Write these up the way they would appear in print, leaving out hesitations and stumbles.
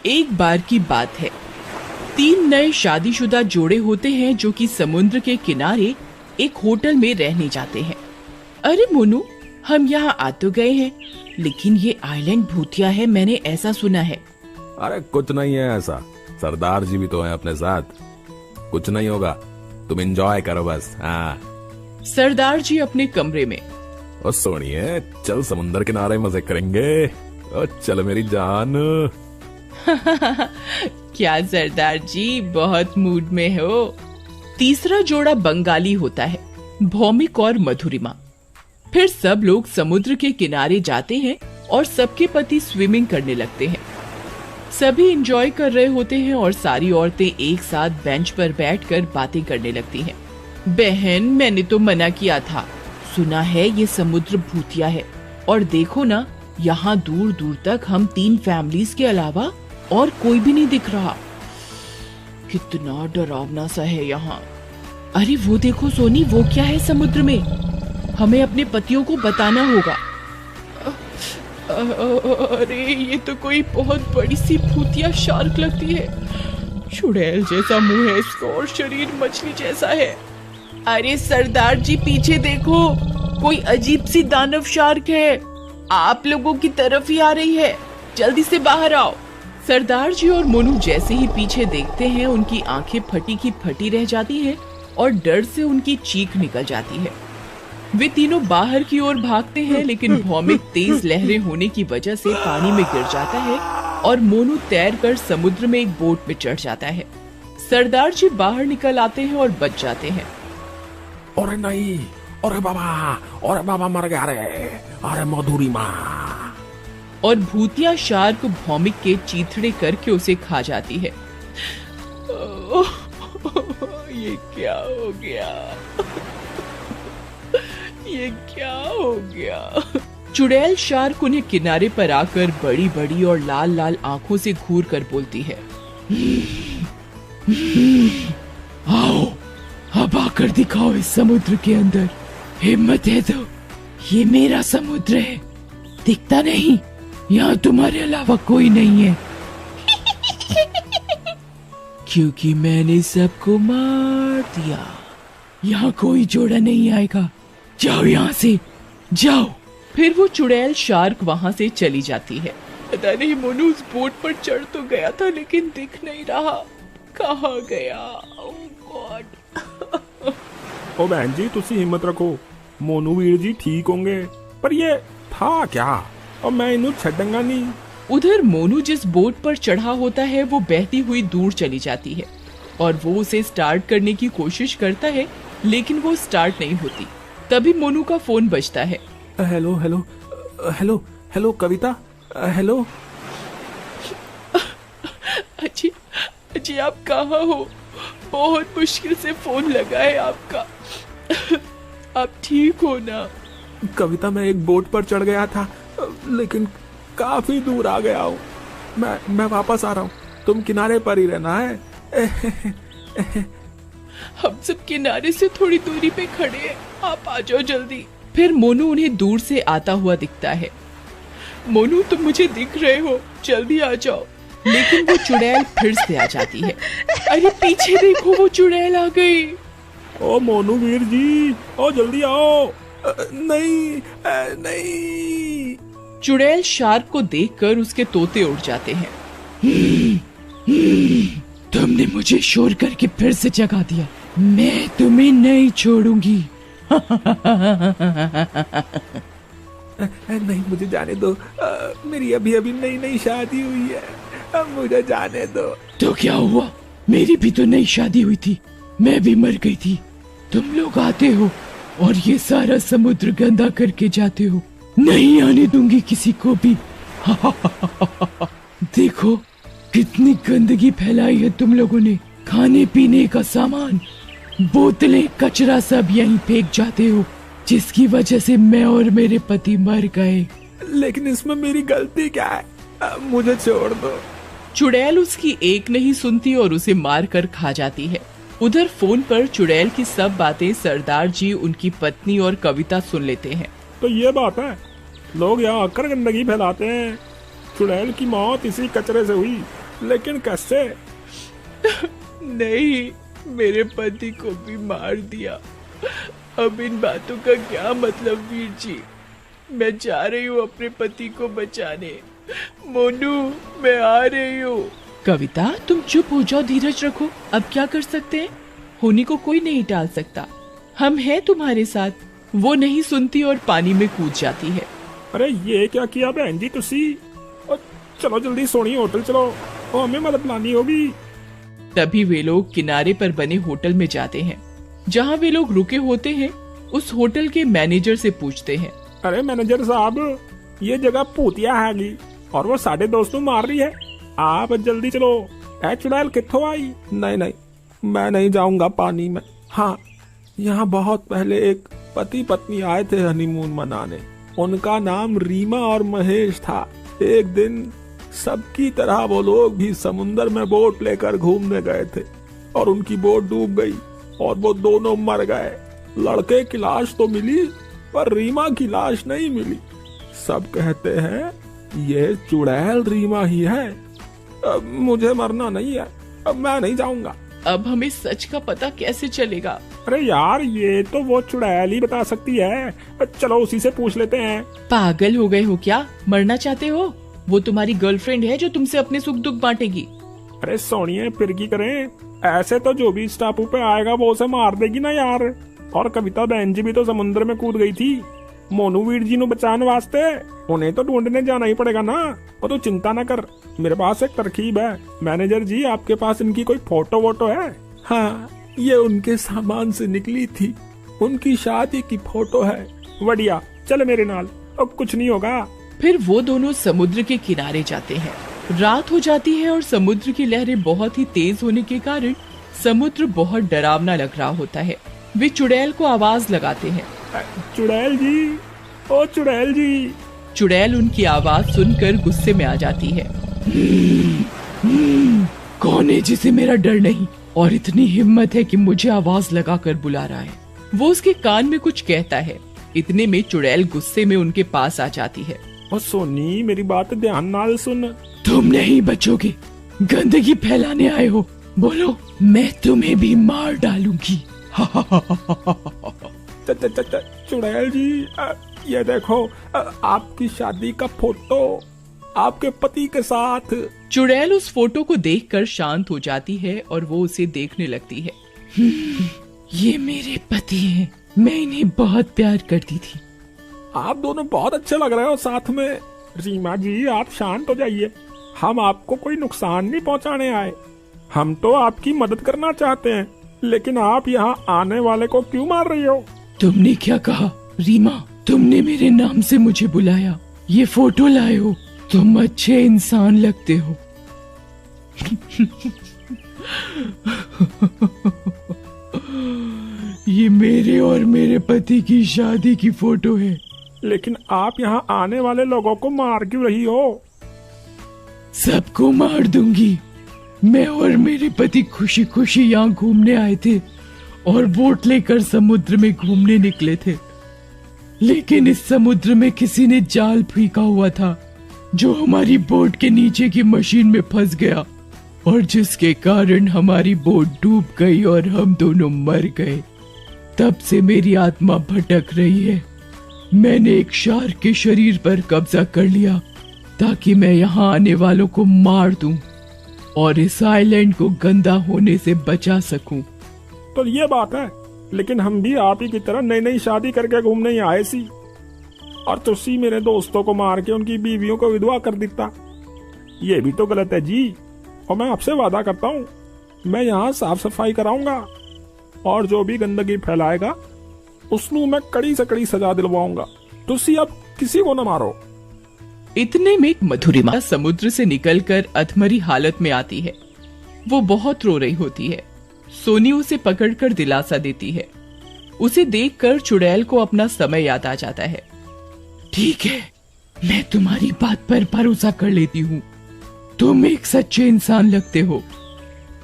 एक बार की बात है, 3 नए शादीशुदा जोड़े होते हैं जो कि समुद्र के किनारे एक होटल में रहने जाते हैं। अरे मोनू, हम यहाँ आ तो गए हैं, लेकिन ये आइलैंड भूतिया है, मैंने ऐसा सुना है। अरे कुछ नहीं है ऐसा, सरदार जी भी तो हैं अपने साथ, कुछ नहीं होगा, तुम एंजॉय करो बस। हाँ। सरदार जी अपने कमरे में। ओ सोनिए, चल समुद्र किनारे मजे करेंगे। ओ चल मेरी जान। क्या सरदार जी बहुत मूड में हो। तीसरा जोड़ा बंगाली होता है, भौमिक और मधुरिमा। फिर सब लोग समुद्र के किनारे जाते हैं और सबके पति स्विमिंग करने लगते हैं। सभी एंजॉय कर रहे होते हैं और सारी औरतें एक साथ बेंच पर बैठकर बातें करने लगती हैं। बहन, मैंने तो मना किया था, सुना है ये समुद्र भूतिया है, और देखो ना, यहाँ दूर दूर तक हम 3 फैमिलीज के अलावा और कोई भी नहीं दिख रहा। कितना डरावना सा है यहाँ। अरे वो देखो सोनी, वो क्या है समुद्र में, हमें अपने पतियों को बताना होगा। अरे ये तो कोई बहुत बड़ी सी भूतिया शार्क लगती है, चुड़ैल जैसा मुंह है इसका और शरीर मछली जैसा है। अरे सरदार जी पीछे देखो, कोई अजीब सी दानव शार्क है, आप लोगों की तरफ ही आ रही है, जल्दी से बाहर आओ। सरदार जी और मोनू जैसे ही पीछे देखते हैं, उनकी आंखें फटी की फटी रह जाती हैं और डर से उनकी चीख निकल जाती है। वे तीनों बाहर की ओर भागते हैं, लेकिन भौमिक तेज लहरें होने की वजह से पानी में गिर जाता है और मोनू तैरकर समुद्र में एक बोट में चढ़ जाता है। सरदार जी बाहर निकल आते हैं और बच जाते हैं। अरे नहीं, अरे बाबा मर गया रे, अरे मधुरिमा। और भूतिया शार्क भौमिक के चीथड़े करके उसे खा जाती है। ये क्या हो गया, ये क्या हो गया। चुड़ैल शार्क उन्हें किनारे पर आकर बड़ी बड़ी और लाल लाल आंखों से घूर कर बोलती है, आओ अब आकर दिखाओ इस समुद्र के अंदर, हिम्मत है तो, ये मेरा समुद्र है, दिखता नहीं, यहाँ तुम्हारे अलावा कोई नहीं है। क्योंकि मैंने सबको मार दिया, यहाँ कोई जोड़ा नहीं आएगा, जाओ यहाँ से, जाओ। फिर वो चुड़ैल शार्क वहाँ से चली जाती है। पता नहीं मोनू उस बोट पर चढ़ तो गया था, लेकिन दिख नहीं रहा, कहाँ गया। ओह गॉड। ओ बहन जी, तुसी हिम्मत रखो, मोनू वीर जी ठीक होंगे, पर ये था क्या, और मैं इन्हें छड़ूंगा नहीं। उधर मोनू जिस बोट पर चढ़ा होता है वो बहती हुई दूर चली जाती है और वो उसे स्टार्ट करने की कोशिश करता है, लेकिन वो स्टार्ट नहीं होती। तभी मोनू का फोन बजता है। हेलो हेलो हेलो हेलो कविता, हेलो। अजी अजी आप कहाँ हो, बहुत मुश्किल से फोन लगा है आपका, आप ठीक हो ना। कविता, मैं एक बोट पर चढ़ गया था, लेकिन काफी दूर आ गया हूँ, मैं वापस आ रहा हूँ, तुम किनारे पर ही रहना है। हम सब किनारे से थोड़ी दूरी पे खड़े हैं, आप आ जाओ जल्दी। फिर मोनू उन्हें दूर से आता हुआ दिखता है। मोनू तुम मुझे दिख रहे हो, जल्दी आ जाओ। लेकिन वो चुड़ैल फिर से आ जाती है। अरे पीछे देखो, वो चुड़ैल आ गई। ओ मोनू वीर जी, ओ जल्दी आओ। नहीं नहीं। चुड़ैल शार्क को देखकर उसके तोते उड़ जाते हैं। तुमने मुझे शोर करके फिर से जगा दिया, मैं तुम्हें नहीं छोड़ूंगी। नहीं, मुझे जाने दो, मेरी अभी अभी नई नई शादी हुई है, अब मुझे जाने दो। तो क्या हुआ, मेरी भी तो नई शादी हुई थी, मैं भी मर गई थी, तुम लोग आते हो और ये सारा समुद्र गंदा करके जाते हो, नहीं आने दूंगी किसी को भी। देखो कितनी गंदगी फैलाई है तुम लोगों ने, खाने पीने का सामान, बोतलें, कचरा सब यहीं फेंक जाते हो, जिसकी वजह से मैं और मेरे पति मर गए। लेकिन इसमें मेरी गलती क्या है, मुझे छोड़ दो। चुड़ैल उसकी एक नहीं सुनती और उसे मार कर खा जाती है। उधर फोन पर चुड़ैल की सब बातें सरदार जी, उनकी पत्नी और कविता सुन लेते हैं। तो ये बात है, लोग यहाँ आकर गंदगी फैलाते हैं, चुड़ैल की मौत इसी कचरे से हुई, लेकिन कैसे? नहीं, मेरे पति को भी मार दिया। अब इन बातों का क्या मतलब वीर जी? मैं जा रही हूँ अपने पति को बचाने। मोनू, मैं आ रही हूँ। कविता, तुम चुप हो जाओ, धीरज रखो। अब क्या कर सकते हैं? होनी को कोई नहीं टाल सकता। हम हैं तुम्हारे साथ। वो नहीं सुनती और पानी में कूद जाती है। अरे ये क्या किया बहन जी तुसी? चलो जल्दी सोनी होटल चलो, हमें मदद लानी होगी। तभी वे लोग किनारे पर बने होटल में जाते हैं। जहाँ वे लोग रुके होते हैं, उस होटल के मैनेजर से पूछते हैं। अरे मैनेजर साहब, ये जगह भूतिया हैगी और वो साढ़े दोस्त मार रही है, आप जल्दी चलो। चुड़ैल कित्थों आई? नहीं नहीं, मैं नहीं जाऊंगा पानी में। हाँ, यहाँ बहुत पहले एक पति पत्नी आए थे हनीमून मनाने। उनका नाम रीमा और महेश था। एक दिन सबकी तरह वो लोग भी समुन्दर में बोट लेकर घूमने गए थे और उनकी बोट डूब गई और वो दोनों मर गए। लड़के की लाश तो मिली पर रीमा की लाश नहीं मिली। सब कहते हैं ये चुड़ैल रीमा ही है। अब मुझे मरना नहीं है, अब मैं नहीं जाऊंगा। अब हमें सच का पता कैसे चलेगा? अरे यार, ये तो वो चुड़ैल ही बता सकती है। चलो उसी से पूछ लेते हैं। पागल हो गए हो क्या? मरना चाहते हो? वो तुम्हारी गर्लफ्रेंड है जो तुमसे अपने सुख दुख बांटेगी। अरे सोनिए, फिर की करें? ऐसे तो जो भी इस टापू पे आएगा वो उसे मार देगी ना यार। और कविता बहन जी भी तो समुद्र में कूद गई थी मोनू वीर जी नु बचाने वास्ते। उन्हें तो ढूंढने जाना ही पड़ेगा ना। वो तो चिंता न कर, मेरे पास एक तरकीब है। मैनेजर जी, आपके पास इनकी कोई फोटो वोटो है? हाँ, ये उनके सामान से निकली थी। उनकी शादी की फोटो है। बढ़िया, चल मेरे नाल, अब कुछ नहीं होगा। फिर वो दोनों समुद्र के किनारे जाते हैं। रात हो जाती है और समुद्र की लहरें बहुत ही तेज होने के कारण समुद्र बहुत डरावना लग रहा होता है। वे चुड़ैल को आवाज लगाते हैं। चुड़ैल जी, ओ चुड़ैल जी। चुड़ैल उनकी आवाज सुनकर गुस्से में आ जाती है। कौन है जिसे मेरा डर नहीं और इतनी हिम्मत है कि मुझे आवाज लगाकर बुला रहा है? वो उसके कान में कुछ कहता है। इतने में चुड़ैल गुस्से में उनके पास आ जाती है। और सोनी, मेरी बात ध्यान नाल सुन। तुम नहीं बचोगे, गंदगी फैलाने आए हो। बोलो, मैं तुम्हें भी मार डालूंगी। चुड़ैल जी, ये देखो आपकी शादी का फोटो आपके पति के साथ। चुड़ैल उस फोटो को देखकर शांत हो जाती है और वो उसे देखने लगती है। ये मेरे पति हैं, मैं इन्हें बहुत प्यार करती थी। आप दोनों बहुत अच्छे लग रहे हो साथ में। रीमा जी, आप शांत हो जाइए। हम आपको कोई नुकसान नहीं पहुंचाने आए, हम तो आपकी मदद करना चाहते हैं। लेकिन आप यहाँ आने वाले को क्यों मार रही हो? तुमने क्या कहा रीमा? तुमने मेरे नाम से मुझे बुलाया, ये फोटो लाए हो। तुम अच्छे इंसान लगते हो। ये मेरे और मेरे पति की शादी की फोटो है। लेकिन आप यहाँ आने वाले लोगों को मार क्यों रही हो? सबको मार दूंगी। मैं और मेरे पति खुशी खुशी यहाँ घूमने आए थे और बोट लेकर समुद्र में घूमने निकले थे। लेकिन इस समुद्र में किसी ने जाल फेंका हुआ था जो हमारी बोट के नीचे की मशीन में फंस गया और जिसके कारण हमारी बोट डूब गई और हम दोनों मर गए। तब से मेरी आत्मा भटक रही है। मैंने एक शार्क के शरीर पर कब्जा कर लिया ताकि मैं यहाँ आने वालों को मार दूं और इस आइलैंड को गंदा होने से बचा सकूं। तो ये बात है, लेकिन हम भी आप ही की तरह नई नई शादी करके घूमने ही आए सी और तुसी मेरे दोस्तों को मार के उनकी बीवियों को विधवा कर देता। ये भी तो गलत है जी। और मैं आपसे वादा करता हूँ, मैं यहाँ साफ सफाई कराऊंगा और जो भी गंदगी फैलाएगा उसनु मैं कड़ी से कड़ी सजा दिलवाऊंगा। तुसी अब किसी को न मारो। इतने में मधुरिमा समुद्र से निकलकर अधमरी हालत में आती है। वो बहुत रो रही होती है। सोनी उसे पकड़कर दिलासा देती है। उसे देखकर चुड़ैल को अपना समय याद आ जाता है। ठीक है, मैं तुम्हारी बात पर भरोसा कर लेती हूँ। तुम एक सच्चे इंसान लगते हो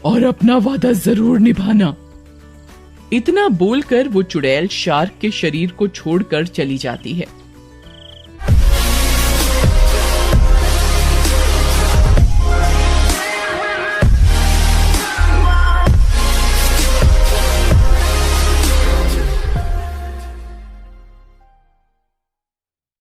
और अपना वादा जरूर निभाना। इतना बोलकर वो चुड़ैल शार्क के शरीर को छोड़कर चली जाती है।